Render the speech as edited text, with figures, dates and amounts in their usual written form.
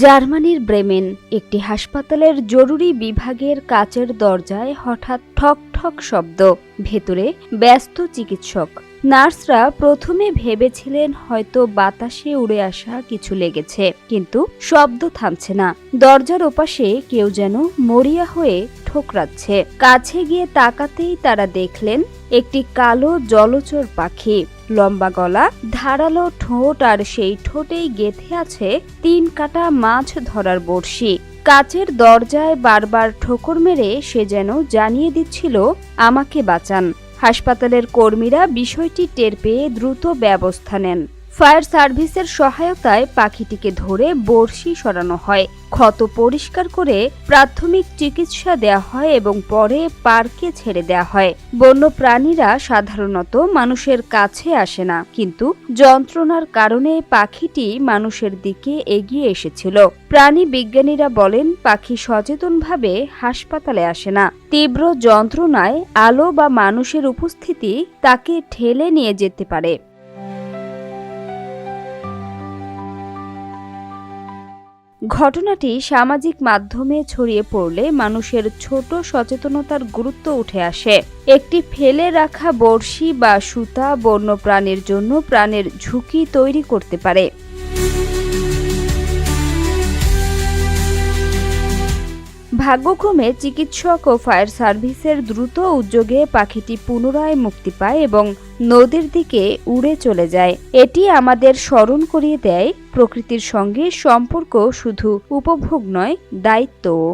জার্মানির ব্রেমেন একটি হাসপাতালের জরুরি বিভাগের কাচের দরজায় হঠাৎ ঠক ঠক শব্দ। ভেতরে ব্যস্ত চিকিৎসক। নার্সরা প্রথমে ভেবেছিলেন হয়তো বাতাসে উড়ে আসা কিছু লেগেছে, কিন্তু শব্দ থামছে না। দরজার ওপাশে কেউ যেন মরিয়া হয়ে ঠোকরাচ্ছে। কাছে গিয়ে তাকাতেই তারা দেখলেন একটি কালো জলচর পাখি। লম্বা গলা, ধারালো ঠোঁট, আর সেই ঠোঁটেই গেঁথে আছে 3 কাটা মাছ ধরার বড়শি। কাচের দরজায় বারবার ঠোকর মেরে সে যেন জানিয়ে দিচ্ছিল, আমাকে বাঁচান। হাসপাতালের কর্মীরা বিষয়টি টের পেয়ে দ্রুত ব্যবস্থা নেন। ফায়ার সার্ভিসের সহায়তায় পাখিটিকে ধরে বড়শি সরানো হয়, ক্ষত পরিষ্কার করে প্রাথমিক চিকিৎসা দেয়া হয় এবং পরে পার্কে ছেড়ে দেয়া হয়। বন্য প্রাণীরা সাধারণত মানুষের কাছে আসে না, কিন্তু যন্ত্রণার কারণে পাখিটি মানুষের দিকে এগিয়ে এসেছিল। প্রাণী বিজ্ঞানীরা বলেন, পাখি সচেতনভাবে হাসপাতালে আসে না। তীব্র যন্ত্রণায় আলো বা মানুষের উপস্থিতি তাকে ঠেলে নিয়ে যেতে পারে। ঘটনাটি সামাজিক মাধ্যমে ছড়িয়ে পড়লে মানুষের ছোট সচেতনতার গুরুত্ব উঠে আসে। একটি ফেলে রাখা বড়শি বা সুতা বন্য প্রাণীর জন্য প্রাণের ঝুঁকি তৈরি করতে পারে। ভাগ্যক্রমে চিকিৎসক ও ফায়ার সার্ভিসের দ্রুত উদ্যোগে পাখিটি পুনরায় মুক্তি পায় এবং নদীর দিকে উড়ে চলে যায়। এটি আমাদের স্মরণ করিয়ে দেয়, প্রকৃতির সঙ্গে সম্পর্ক শুধু উপভোগ নয়, দায়িত্বও।